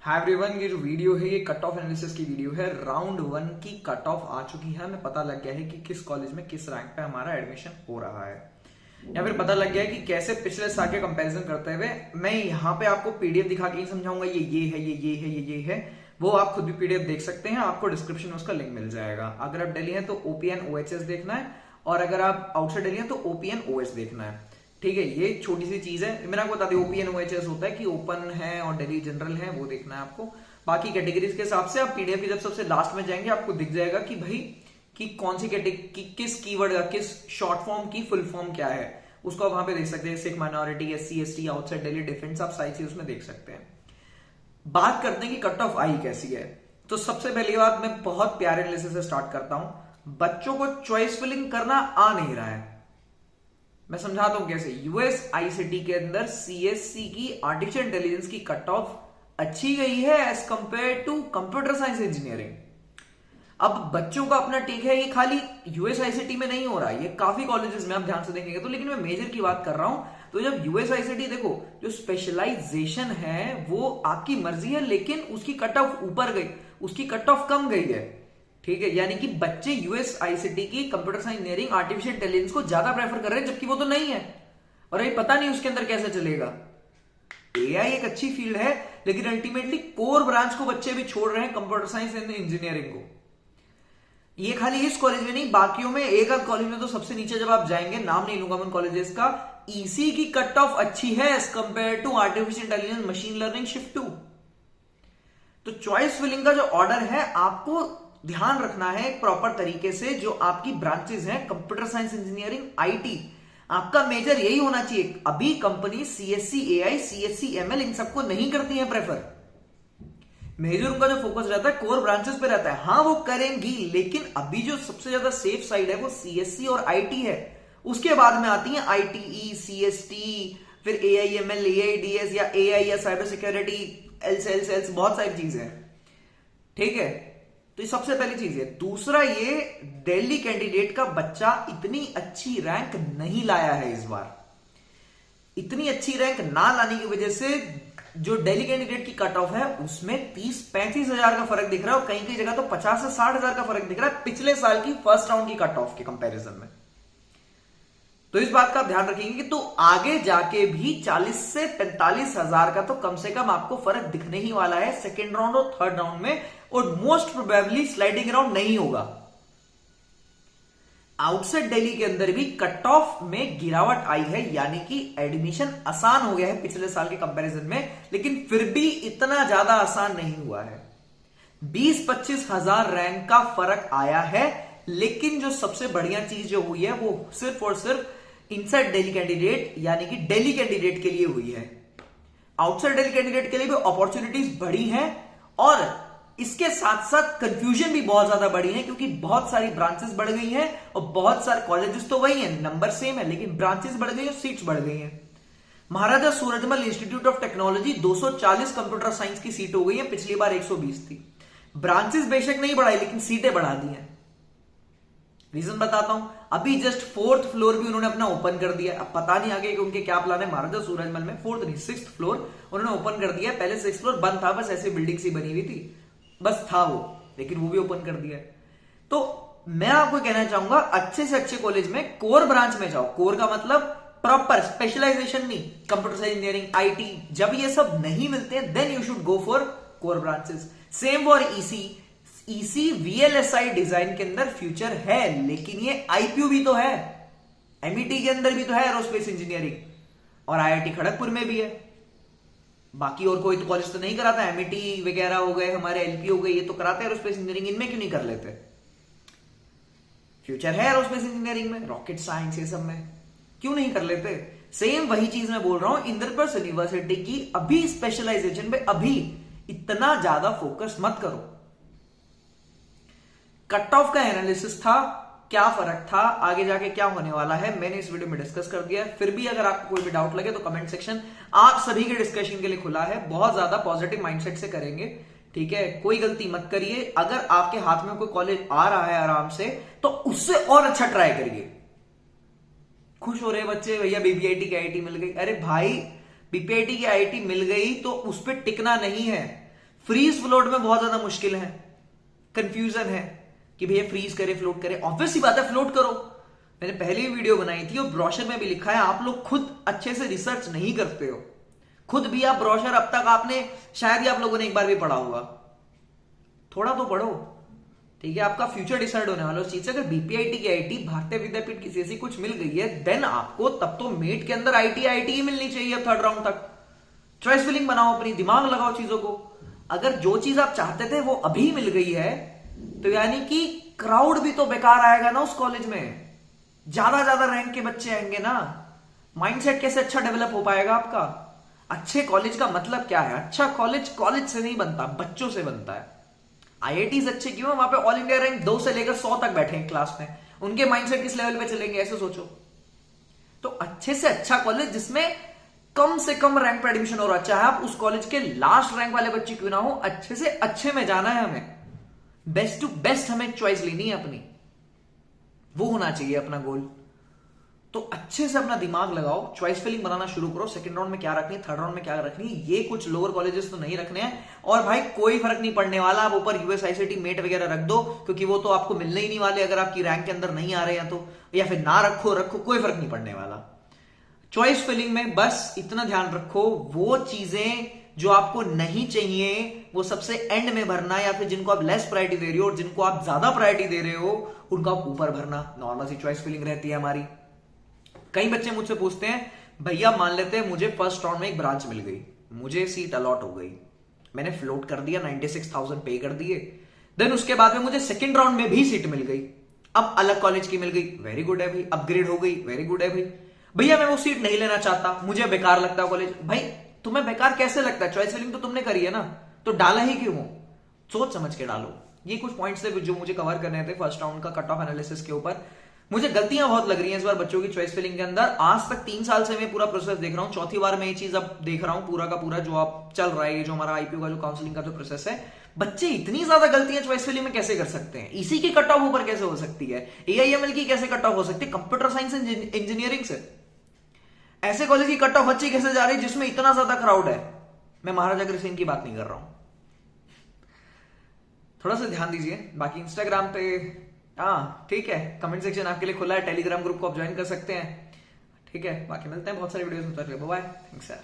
Hi everyone, ये जो video है ये कट ऑफ एनालिसिस की वीडियो है। राउंड 1 की कट ऑफ आ चुकी है। हमें पता लग गया है कि किस कॉलेज में किस रैंक पे हमारा एडमिशन हो रहा है, या फिर पता लग गया है कि कैसे पिछले साल के कंपैरिजन करते हुए मैं यहाँ पे आपको पीडीएफ दिखा के ही समझाऊंगा। ये है, ये है, ये है। वो आप खुद भी पीडीएफ देख सकते हैं, आपको डिस्क्रिप्शन में उसका लिंक मिल जाएगा। अगर आप दिल्ली हैं तो ओपीएन ओएचएस देखना है, और अगर आप आउटसाइड दिल्ली हैं तो ओपीएन ओएस देखना है। ठीक है, ये छोटी सी चीज है। मैंने आपको बता दिया ओपीएन ओएचएस होता है कि ओपन है और दिल्ली जनरल है, वो देखना है आपको। बाकी कैटेगरीज के हिसाब से आप पीडीएफ की जब सबसे लास्ट में जाएंगे आपको दिख जाएगा कि भाई कि कौन सी कैटेगरी किस कीवर्ड का, किस शॉर्ट फॉर्म की फुल फॉर्म क्या है, उसको आप वहां पे देख सकते हैं। Sikh minority, SC ST, outside Delhi, defence, आप सारी चीज उसमें देख सकते हैं। बात करते हैं कि कट ऑफ आई कैसी है। तो सबसे पहली बात मैं बहुत प्यारे एनालिसिस से स्टार्ट करता हूं। बच्चों को चॉइस फिलिंग करना आ नहीं रहा है। मैं समझाता हूं कैसे। यूएस आईसीटी के अंदर सीएससी की आर्टिफिशियल इंटेलिजेंस की कट ऑफ अच्छी गई है as compare to computer science engineering. अब बच्चों का अपना टेक है, ये खाली यूएस आईसीटी में नहीं हो रहा है, ये काफी कॉलेजेस में आप ध्यान से देखेंगे तो। लेकिन मैं मेजर की बात कर रहा हूं तो जब यूएस आईसीटी देखो, जो स्पेशलाइजेशन है वो आपकी मर्जी है, लेकिन उसकी कट ऑफ ऊपर गई, उसकी कट ऑफ कम गई है। ठीक है, यानी कि बच्चे यूएस आईसीटी की computer science engineering artificial intelligence को ज्यादा प्रेफर कर रहे हैं, जबकि वो तो नहीं है। और ये पता नहीं उसके अंदर कैसे चलेगा। एआई एक अच्छी फील्ड है, लेकिन अल्टीमेटली कोर ब्रांच को बच्चे भी छोड़ रहे हैं, कंप्यूटर साइंस एंड इंजीनियरिंग को। ये खाली इस कॉलेज में नहीं, बाकियों में एक आध कॉलेज में तो सबसे नीचे जब आप जाएंगे, नाम नहीं लूंगा मैं कॉलेजेस का, ईसी की कट ऑफ अच्छी है as compare to artificial intelligence, machine learning, shift 2। तो चॉइस फिलिंग का जो ऑर्डर है आपको ध्यान रखना है एक प्रॉपर तरीके से। जो आपकी ब्रांचेस हैं, कंप्यूटर साइंस, इंजीनियरिंग, आईटी, आपका मेजर यही होना चाहिए। अभी company CSC AI, CSC ML इन सबको नहीं करती है प्रेफर। मेजर उनका जो फोकस रहता है कोर ब्रांचेस पे रहता है। हाँ वो करेंगी, लेकिन अभी जो सबसे ज्यादा सेफ साइड है वो सीएससी और आईटी है। उसके बाद में आती है आईटीई, सीएसटी, फिर एआईएमएल, एआईडीएस या एआई या साइबर सिक्योरिटी, एल्स, बहुत सारी चीजें हैं। ठीक है, तो ये सबसे पहली चीज है। दूसरा, ये दिल्ली कैंडिडेट का बच्चा इतनी अच्छी रैंक नहीं लाया है इस बार। इतनी अच्छी रैंक ना लाने की वजह से जो दिल्ली कैंडिडेट की कट ऑफ है उसमें 30-35 हजार का फर्क दिख रहा है, और कहीं कहीं जगह तो 50 से 60 हजार का फर्क दिख रहा है पिछले साल की फर्स्ट राउंड की कट ऑफ के कंपैरिजन में। तो इस बात का ध्यान रखेंगे कि तो आगे जाके भी 40 से 45 हजार का तो कम से कम आपको फर्क दिखने ही वाला है सेकेंड राउंड और थर्ड राउंड में, और मोस्ट प्रोबेबली स्लाइडिंग राउंड नहीं होगा। आउटसाइड दिल्ली के अंदर भी कट ऑफ में गिरावट आई है, यानी कि एडमिशन आसान हो गया है पिछले साल के कंपैरिजन में, लेकिन फिर भी इतना ज्यादा आसान नहीं हुआ है। 20-25 हजार रैंक का फर्क आया है, लेकिन जो सबसे बढ़िया चीज जो हुई है वो सिर्फ और सिर्फ इनसाइड दिल्ली कैंडिडेट यानी कि दिल्ली कैंडिडेट के लिए हुई है। आउटसाइड दिल्ली कैंडिडेट के लिए भी अपॉर्चुनिटीज बढ़ी हैं, और इसके साथ साथ कंफ्यूजन भी बहुत ज्यादा बढ़ी है, क्योंकि बहुत सारी ब्रांचेस बढ़ गई हैं और बहुत सारे कॉलेजेस तो वही हैं, नंबर सेम है, लेकिन ब्रांचेस बढ़ गई और सीट्स बढ़ गई हैं। Maharaja Surajmal institute of technology 240 computer science की सीट हो गई है, पिछली बार 120 थी। ब्रांचेस बेशक नहीं बढ़ाई, लेकिन सीटें बढ़ा दी हैं। रीजन बताता हूं। अभी जस्ट 4th फ्लोर भी उन्होंने अपना ओपन कर दिया। अब पता नहीं आगे कि उनके क्या प्लान है। महाराजा सूरजमल में 4th नहीं 6th फ्लोर उन्होंने ओपन कर दिया। पहले 6th फ्लोर बंद था, बस ऐसी बिल्डिंग सी बनी हुई थी, बस था वो, लेकिन वो भी ओपन कर दिया। तो मैं आपको कहना चाहूंगा, अच्छे से अच्छे कॉलेज में कोर ब्रांच में जाओ। कोर का मतलब प्रॉपर स्पेशलाइजेशन नहीं, कंप्यूटर साइंस, इंजीनियरिंग, आईटी। जब ये सब नहीं मिलते हैं then you should go for core branches. Same for EC VLSI design के अंदर फ्यूचर है, लेकिन ये आईपीयू भी तो है, एमईटी के अंदर भी तो है एरोस्पेस इंजीनियरिंग, और आईआईटी खड़गपुर में भी है। बाकी और कोई तो कॉलेज तो नहीं कराता। एमईटी वगैरह हो गए, हमारे एलपी हो गए, ये तो कराते हैं एरोस्पेस इंजीनियरिंग। इनमें क्यों नहीं कर लेते? फ्यूचर है एरोस्पेस इंजीनियरिंग में, रॉकेट साइंस, ये सब में क्यों नहीं कर लेते? सेम वही चीज मैं बोल रहा हूं। इंद्रप्रस्थ यूनिवर्सिटी की अभी स्पेशलाइजेशन पे अभी इतना ज्यादा फोकस मत करो। कट ऑफ का एनालिसिस था, क्या फर्क था, आगे जाके क्या होने वाला है, मैंने इस वीडियो में डिस्कस कर दिया है। फिर भी अगर आपको कोई भी डाउट लगे तो कमेंट सेक्शन आप सभी के डिस्कशन के लिए खुला है। बहुत ज्यादा पॉजिटिव माइंडसेट से करेंगे, ठीक है? कोई गलती मत करिए। अगर आपके हाथ में कोई कॉलेज आ रहा है आराम से, तो उससे और अच्छा ट्राई करिए। खुश हो रहे बच्चे, भैया बीपीआईटी की आईटी मिल गई। अरे भाई, बीपीआईटी की आईटी मिल गई तो उस पर टिकना नहीं है, फ्रीज फ्लोट में बहुत ज्यादा मुश्किल है, कंफ्यूजन है कि भैया फ्रीज करे फ्लोट करे। ऑब्वियस सी बात है, फ्लोट करो। मैंने पहले ही वीडियो बनाई थी और ब्रोशर में भी लिखा है, आप लोग खुद अच्छे से रिसर्च नहीं करते हो। खुद भी आप ब्रोशर अब तक आपने शायद ही आप लोगों ने एक बार भी पढ़ा होगा। थोड़ा तो पढ़ो, ठीक है। आपका फ्यूचर डिसाइड होने वाला उस चीज से। अगर बीपीआईटी की आईटी भारतीय विद्यापीठ किसी ऐसी कुछ मिल गई है, देन आपको तब तो मेट के अंदर आईटी ही मिलनी चाहिए थर्ड राउंड तक। चॉइस फिलिंग बनाओ, अपनी दिमाग लगाओ चीजों को। अगर जो चीज आप चाहते थे वो अभी मिल गई है, तो यानी कि क्राउड भी तो बेकार आएगा ना उस कॉलेज में। ज्यादा रैंक के बच्चे आएंगे ना, माइंडसेट कैसे अच्छा डेवलप हो पाएगा आपका। अच्छे कॉलेज का मतलब क्या है? अच्छा कॉलेज कॉलेज से नहीं बनता, बच्चों से बनता है। आईआईटीज अच्छे क्यों है? वहां पे ऑल इंडिया रैंक 2 से लेकर 100 तक बैठे हैं क्लास में। उनके माइंडसेट किस लेवल पे चलेंगे, ऐसे सोचो। तो अच्छे से अच्छा कॉलेज जिसमें कम से कम रैंक पे एडमिशन हो रहा, चाहे आप उस कॉलेज के लास्ट रैंक वाले बच्चे क्यों ना हो, अच्छे से अच्छे में जाना है हमें। बेस्ट टू बेस्ट हमें चॉइस लेनी है अपनी, वो होना चाहिए अपना गोल। तो अच्छे से अपना दिमाग लगाओ, चॉइस फिलिंग बनाना शुरू करो। सेकंड राउंड में क्या रखनी है, थर्ड राउंड में क्या रखनी है, ये कुछ लोअर कॉलेजेस तो नहीं रखने हैं। और भाई कोई फर्क नहीं पड़ने वाला, आप ऊपर यूएस आईसीटी मेट वगैरह रख दो, क्योंकि वो तो आपको मिलने ही नहीं वाले अगर आपकी रैंक के अंदर नहीं आ रहे हैं तो। या फिर ना रखो, कोई फर्क नहीं पड़ने वाला। चॉइस फिलिंग में बस इतना ध्यान रखो, वो चीजें जो आपको नहीं चाहिए वो सबसे एंड में भरना, या फिर जिनको आप लेस प्रायोरिटी दे रहे हो और जिनको आप ज्यादा प्रायोरिटी दे रहे हो उनको आप ऊपर भरना। नॉर्मल सी चॉइस फिलिंग रहती है हमारी। कई बच्चे मुझसे पूछते हैं, भैया मान लेते हैं मुझे फर्स्ट राउंड में एक ब्रांच मिल गई, मुझे सीट अलॉट हो गई, मैंने फ्लोट कर दिया, 96,000 पे कर दिए, देन उसके बाद में मुझे सेकंड राउंड में भी सीट मिल गई, अब अलग कॉलेज की मिल गई, वेरी गुड है भाई, अपग्रेड हो गई, वेरी गुड है भाई। भैया मैं वो सीट नहीं लेना चाहता, मुझे बेकार लगता है कॉलेज। भाई तुम्हें बेकार कैसे लगता है? चॉइस फिलिंग तो तुमने करी है ना, तो डाला ही क्यों? सोच समझ के डालो। ये कुछ पॉइंट्स थे जो मुझे कवर करने थे फर्स्ट राउंड का कट ऑफ एनालिसिस के ऊपर। मुझे गलतियां बहुत लग रही हैं इस बार बच्चों की चॉइस फिलिंग के अंदर। आज तक 3 साल से मैं पूरा प्रोसेस देख रहा हूं, चौथी बार मैं ये चीज अब देख रहा हूं पूरा का पूरा जो आप चल रहा है, ये जो हमारा आईपीयू का जो काउंसलिंग का जो प्रोसेस है। बच्चे इतनी ज्यादा गलतियां चॉइस फिलिंग में कैसे कर सकते हैं? इसी की कट ऑफ ऊपर कैसे हो सकती है? एआईएमएल की कैसे कट ऑफ हो सकती है? कंप्यूटर साइंस इंजीनियरिंग से ऐसे कॉलेज की कट ऑफ अच्छी कैसे जा रही है जिसमें इतना ज्यादा क्राउड है? मैं महाराजा अग्रसेन की बात नहीं कर रहा हूं। थोड़ा सा ध्यान दीजिए। बाकी इंस्टाग्राम पे हाँ ठीक है, कमेंट सेक्शन आपके लिए खुला है, टेलीग्राम ग्रुप को आप ज्वाइन कर सकते हैं, ठीक है। बाकी मिलते हैं बहुत सारी वीडियोस में, बाय, थैंक्स यार।